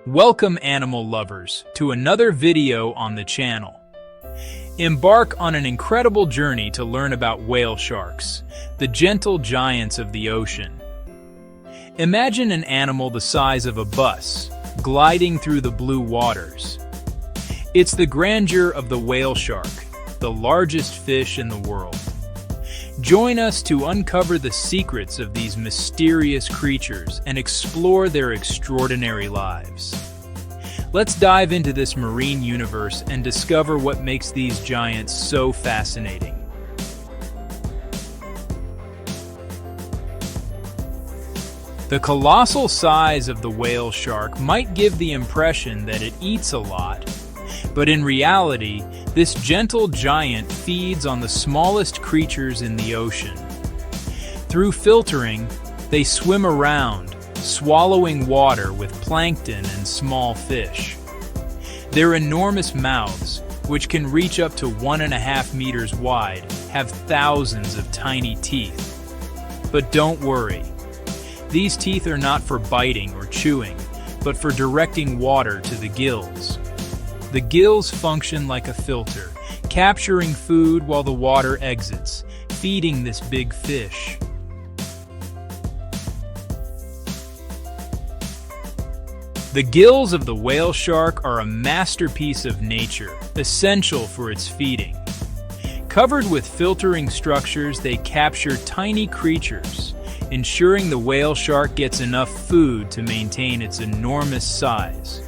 Welcome, animal lovers, to another video on the channel. Embark on an incredible journey to learn about whale sharks, the gentle giants of the ocean. Imagine an animal the size of a bus, gliding through the blue waters. It's the grandeur of the whale shark, the largest fish in the world. Join us to uncover the secrets of these mysterious creatures and explore their extraordinary lives. Let's dive into this marine universe and discover what makes these giants so fascinating. The colossal size of the whale shark might give the impression that it eats a lot, but in reality, this gentle giant feeds on the smallest creatures in the ocean. Through filtering, they swim around, swallowing water with plankton and small fish. Their enormous mouths, which can reach up to 1.5 meters wide, have thousands of tiny teeth. But don't worry. These teeth are not for biting or chewing, but for directing water to the gills. The gills function like a filter, capturing food while the water exits, feeding this big fish. The gills of the whale shark are a masterpiece of nature, essential for its feeding. Covered with filtering structures, they capture tiny creatures, ensuring the whale shark gets enough food to maintain its enormous size.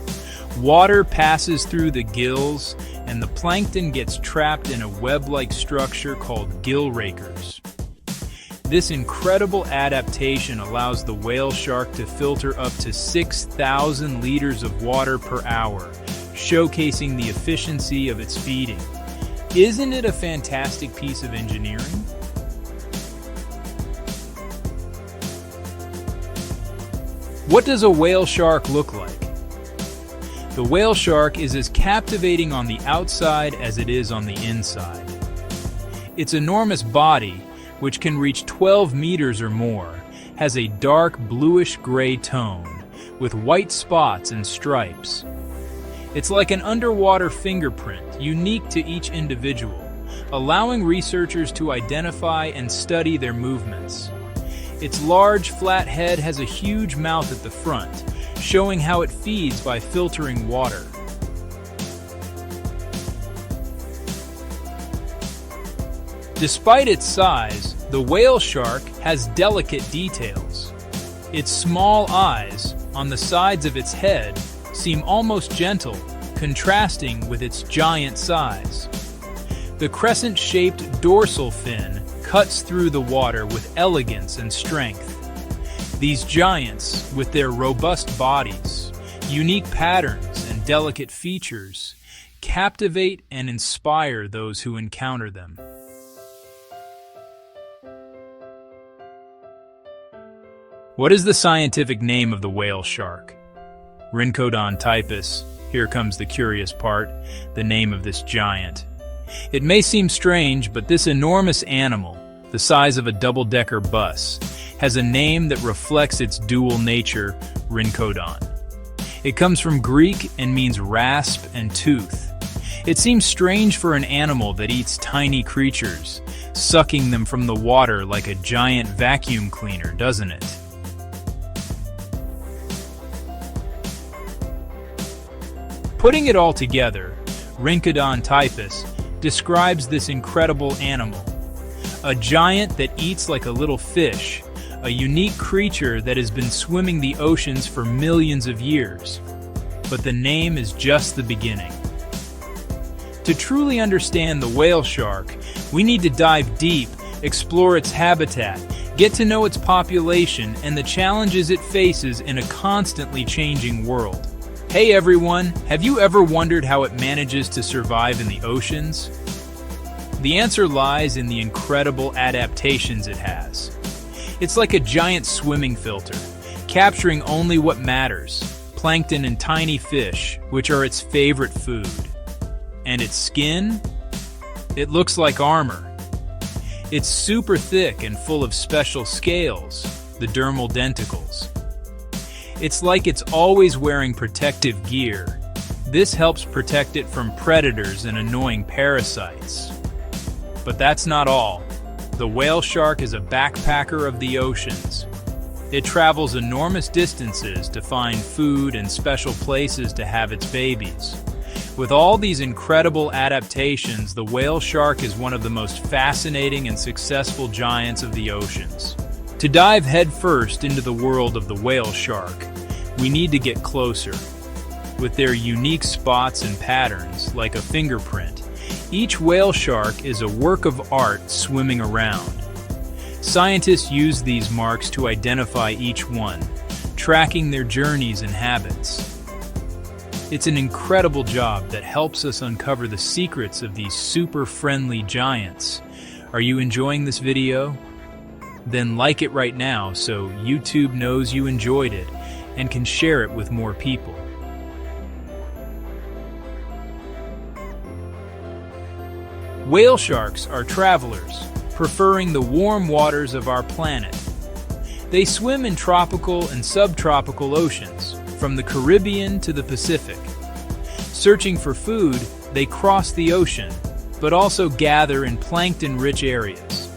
Water passes through the gills, and the plankton gets trapped in a web-like structure called gill rakers. This incredible adaptation allows the whale shark to filter up to 6,000 liters of water per hour, showcasing the efficiency of its feeding. Isn't it a fantastic piece of engineering? What does a whale shark look like? The whale shark is as captivating on the outside as it is on the inside. Its enormous body, which can reach 12 meters or more, has a dark bluish-gray tone, with white spots and stripes. It's like an underwater fingerprint, unique to each individual, allowing researchers to identify and study their movements. Its large, flat head has a huge mouth at the front, showing how it feeds by filtering water. Despite its size, the whale shark has delicate details. Its small eyes, on the sides of its head, seem almost gentle, contrasting with its giant size. The crescent-shaped dorsal fin cuts through the water with elegance and strength. These giants, with their robust bodies, unique patterns, and delicate features, captivate and inspire those who encounter them. What is the scientific name of the whale shark? Rhincodon typus. Here comes the curious part, the name of this giant. It may seem strange, but this enormous animal, the size of a double-decker bus, has a name that reflects its dual nature, Rhincodon. It comes from Greek and means rasp and tooth. It seems strange for an animal that eats tiny creatures, sucking them from the water like a giant vacuum cleaner, doesn't it? Putting it all together, Rhincodon typus describes this incredible animal. A giant that eats like a little fish, a unique creature that has been swimming the oceans for millions of years. But the name is just the beginning. To truly understand the whale shark, we need to dive deep, explore its habitat, get to know its population and the challenges it faces in a constantly changing world. Hey everyone, have you ever wondered how it manages to survive in the oceans? The answer lies in the incredible adaptations it has. It's like a giant swimming filter, capturing only what matters, plankton and tiny fish, which are its favorite food. And its skin? It looks like armor. It's super thick and full of special scales, the dermal denticles. It's like it's always wearing protective gear. This helps protect it from predators and annoying parasites. But that's not all. The whale shark is a backpacker of the oceans. It travels enormous distances to find food and special places to have its babies. With all these incredible adaptations, the whale shark is one of the most fascinating and successful giants of the oceans. To dive headfirst into the world of the whale shark, we need to get closer. With their unique spots and patterns, like a fingerprint, each whale shark is a work of art swimming around. Scientists use these marks to identify each one, tracking their journeys and habits. It's an incredible job that helps us uncover the secrets of these super-friendly giants. Are you enjoying this video? Then like it right now so YouTube knows you enjoyed it and can share it with more people. Whale sharks are travelers, preferring the warm waters of our planet. They swim in tropical and subtropical oceans, from the Caribbean to the Pacific. Searching for food, they cross the ocean, but also gather in plankton-rich areas.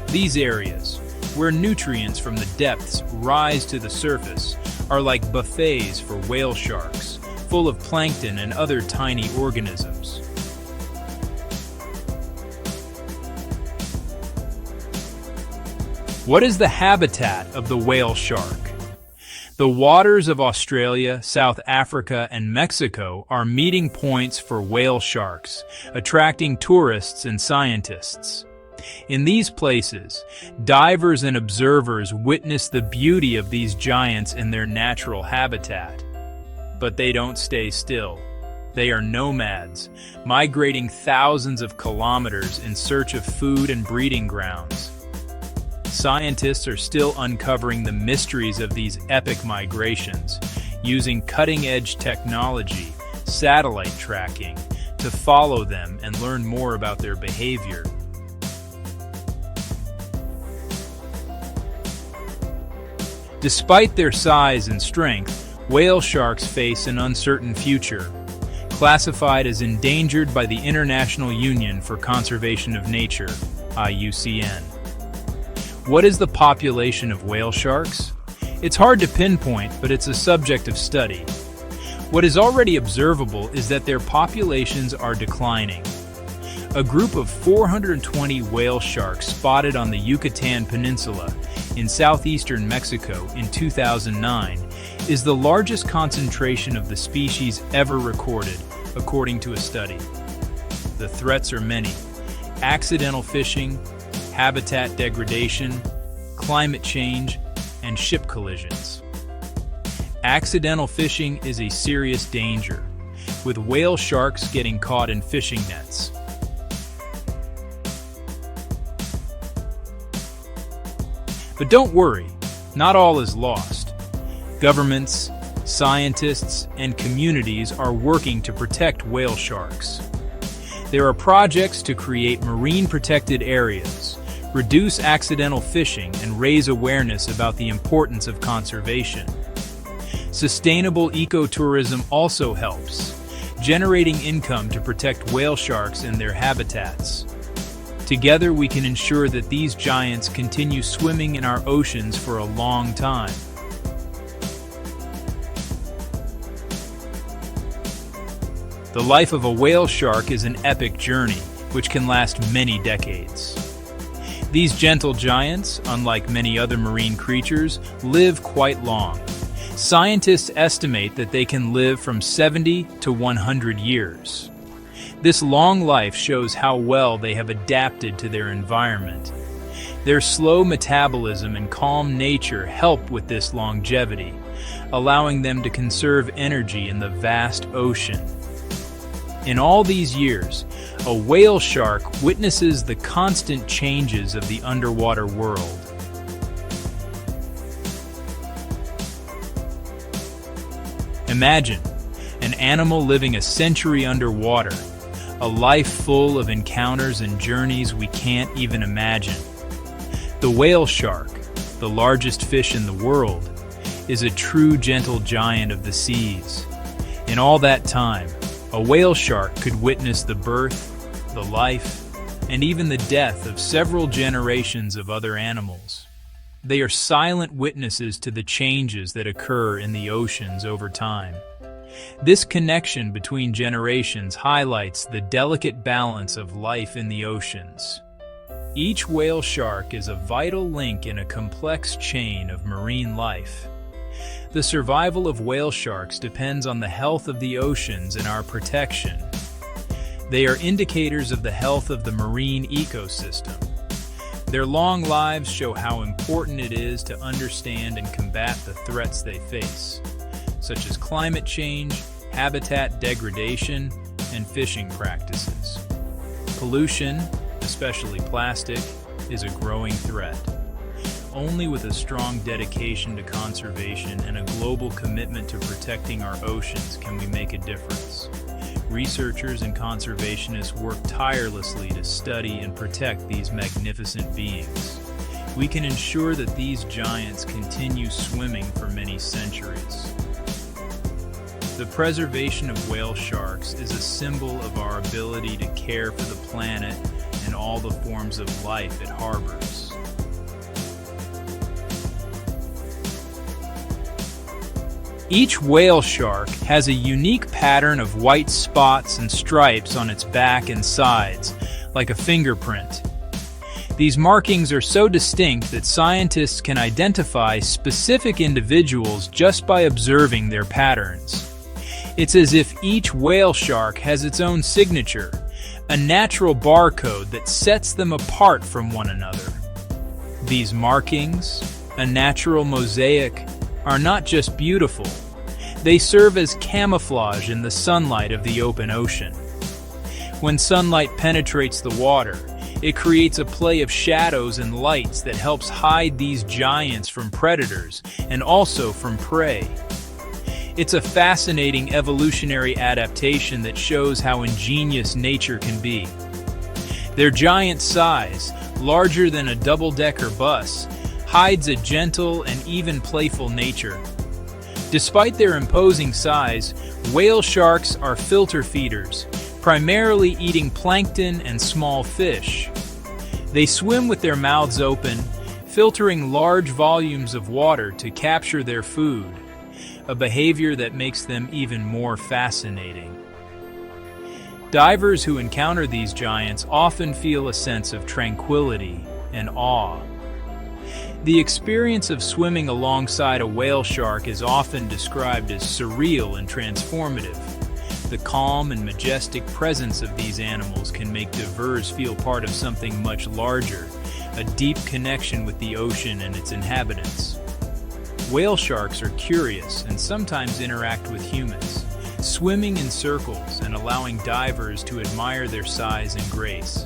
These areas, where nutrients from the depths rise to the surface, are like buffets for whale sharks, full of plankton and other tiny organisms. What is the habitat of the whale shark? The waters of Australia, South Africa, and Mexico are meeting points for whale sharks, attracting tourists and scientists. In these places, divers and observers witness the beauty of these giants in their natural habitat. But they don't stay still. They are nomads, migrating thousands of kilometers in search of food and breeding grounds. Scientists are still uncovering the mysteries of these epic migrations, using cutting-edge technology, satellite tracking, to follow them and learn more about their behavior. Despite their size and strength, whale sharks face an uncertain future. Classified as endangered by the International Union for Conservation of Nature, IUCN. What is the population of whale sharks? It's hard to pinpoint, but it's a subject of study. What is already observable is that their populations are declining. A group of 420 whale sharks spotted on the Yucatan Peninsula in southeastern Mexico in 2009 is the largest concentration of the species ever recorded, according to a study. The threats are many: accidental fishing, habitat degradation, climate change, and ship collisions. Accidental fishing is a serious danger, with whale sharks getting caught in fishing nets. But don't worry, not all is lost. Governments, scientists, and communities are working to protect whale sharks. There are projects to create marine protected areas, reduce accidental fishing, and raise awareness about the importance of conservation. Sustainable ecotourism also helps, generating income to protect whale sharks and their habitats. Together we can ensure that these giants continue swimming in our oceans for a long time. The life of a whale shark is an epic journey, which can last many decades. These gentle giants, unlike many other marine creatures, live quite long. Scientists estimate that they can live from 70 to 100 years. This long life shows how well they have adapted to their environment. Their slow metabolism and calm nature help with this longevity, allowing them to conserve energy in the vast ocean. In all these years, a whale shark witnesses the constant changes of the underwater world. Imagine an animal living a century underwater, a life full of encounters and journeys we can't even imagine. The whale shark, the largest fish in the world, is a true gentle giant of the seas. In all that time, a whale shark could witness the birth, the life, and even the death of several generations of other animals. They are silent witnesses to the changes that occur in the oceans over time. This connection between generations highlights the delicate balance of life in the oceans. Each whale shark is a vital link in a complex chain of marine life. The survival of whale sharks depends on the health of the oceans and our protection. They are indicators of the health of the marine ecosystem. Their long lives show how important it is to understand and combat the threats they face, such as climate change, habitat degradation, and fishing practices. Pollution, especially plastic, is a growing threat. Only with a strong dedication to conservation and a global commitment to protecting our oceans can we make a difference. Researchers and conservationists work tirelessly to study and protect these magnificent beings. We can ensure that these giants continue swimming for many centuries. The preservation of whale sharks is a symbol of our ability to care for the planet and all the forms of life it harbors. Each whale shark has a unique pattern of white spots and stripes on its back and sides, like a fingerprint. These markings are so distinct that scientists can identify specific individuals just by observing their patterns. It's as if each whale shark has its own signature, a natural barcode that sets them apart from one another. These markings, a natural mosaic, are not just beautiful. They serve as camouflage in the sunlight of the open ocean. When sunlight penetrates the water, it creates a play of shadows and lights that helps hide these giants from predators and also from prey. It's a fascinating evolutionary adaptation that shows how ingenious nature can be. Their giant size, larger than a double-decker bus, hides a gentle and even playful nature. Despite their imposing size, whale sharks are filter feeders, primarily eating plankton and small fish. They swim with their mouths open, filtering large volumes of water to capture their food, a behavior that makes them even more fascinating. Divers who encounter these giants often feel a sense of tranquility and awe. The experience of swimming alongside a whale shark is often described as surreal and transformative. The calm and majestic presence of these animals can make divers feel part of something much larger, a deep connection with the ocean and its inhabitants. Whale sharks are curious and sometimes interact with humans, swimming in circles and allowing divers to admire their size and grace.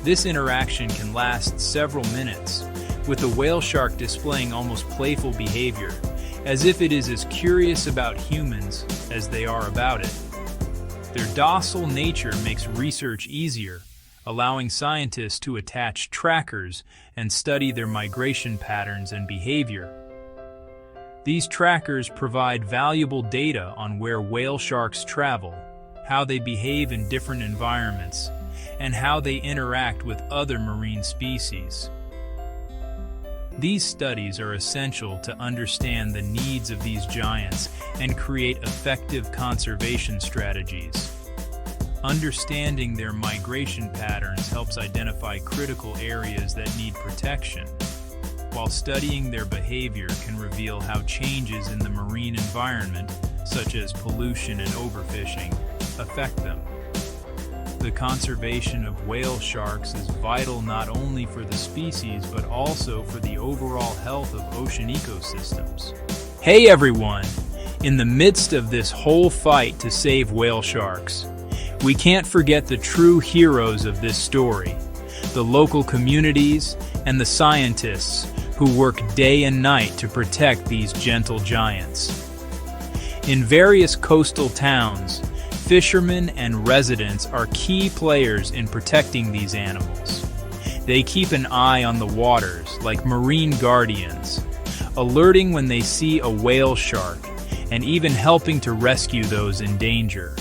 This interaction can last several minutes, with the whale shark displaying almost playful behavior, as if it is as curious about humans as they are about it. Their docile nature makes research easier, allowing scientists to attach trackers and study their migration patterns and behavior. These trackers provide valuable data on where whale sharks travel, how they behave in different environments, and how they interact with other marine species. These studies are essential to understand the needs of these giants and create effective conservation strategies. Understanding their migration patterns helps identify critical areas that need protection, while studying their behavior can reveal how changes in the marine environment, such as pollution and overfishing, affect them. The conservation of whale sharks is vital not only for the species but also for the overall health of ocean ecosystems. Hey everyone! In the midst of this whole fight to save whale sharks, we can't forget the true heroes of this story, the local communities and the scientists who work day and night to protect these gentle giants. In various coastal towns, fishermen and residents are key players in protecting these animals. They keep an eye on the waters like marine guardians, alerting when they see a whale shark, and even helping to rescue those in danger.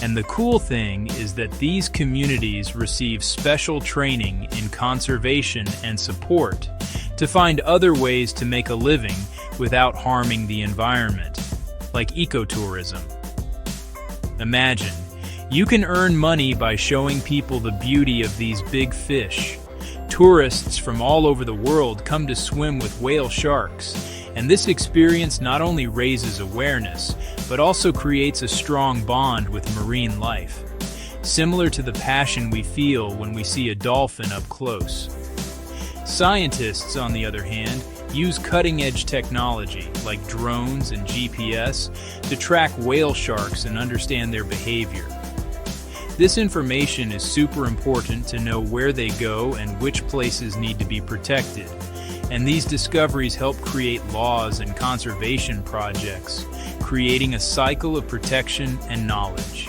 And the cool thing is that these communities receive special training in conservation and support to find other ways to make a living without harming the environment, like ecotourism. Imagine, you can earn money by showing people the beauty of these big fish. Tourists from all over the world come to swim with whale sharks, and this experience not only raises awareness, but also creates a strong bond with marine life, similar to the passion we feel when we see a dolphin up close. Scientists, on the other hand, use cutting-edge technology like drones and GPS to track whale sharks and understand their behavior. This information is super important to know where they go and which places need to be protected. And these discoveries help create laws and conservation projects, creating a cycle of protection and knowledge.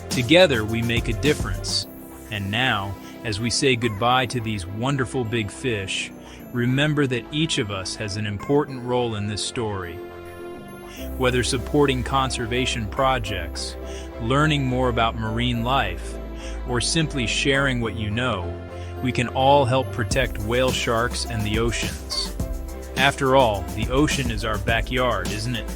Together we make a difference. And now, as we say goodbye to these wonderful big fish, remember that each of us has an important role in this story. Whether supporting conservation projects, learning more about marine life, or simply sharing what you know, we can all help protect whale sharks and the oceans. After all, the ocean is our backyard, isn't it?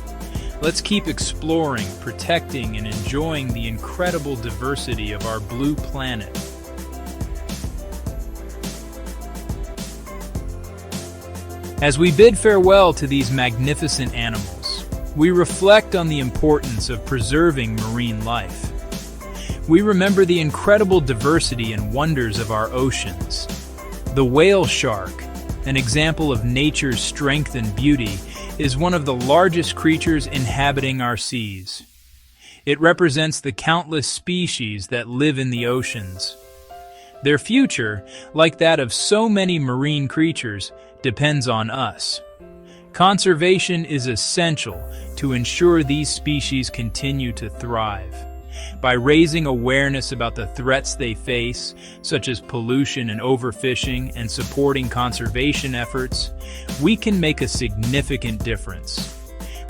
Let's keep exploring, protecting, and enjoying the incredible diversity of our blue planet. As we bid farewell to these magnificent animals, we reflect on the importance of preserving marine life. We remember the incredible diversity and wonders of our oceans. The whale shark, an example of nature's strength and beauty, is one of the largest creatures inhabiting our seas. It represents the countless species that live in the oceans. Their future, like that of so many marine creatures, depends on us. Conservation is essential to ensure these species continue to thrive. By raising awareness about the threats they face, such as pollution and overfishing, and supporting conservation efforts, we can make a significant difference.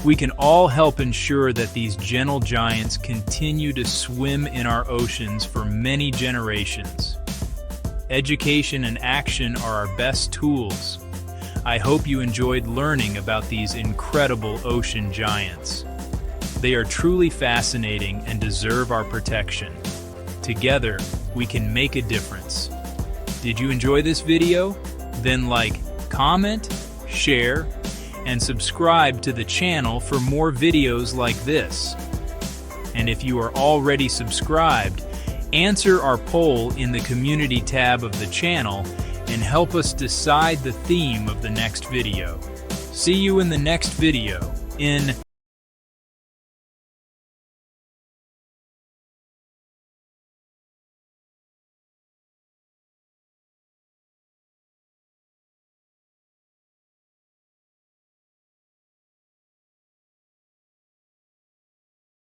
We can all help ensure that these gentle giants continue to swim in our oceans for many generations. Education and action are our best tools. I hope you enjoyed learning about these incredible ocean giants. They are truly fascinating and deserve our protection. Together, we can make a difference. Did you enjoy this video? Then like, comment, share, and subscribe to the channel for more videos like this. And if you are already subscribed, answer our poll in the community tab of the channel and help us decide the theme of the next video. See you in the next video in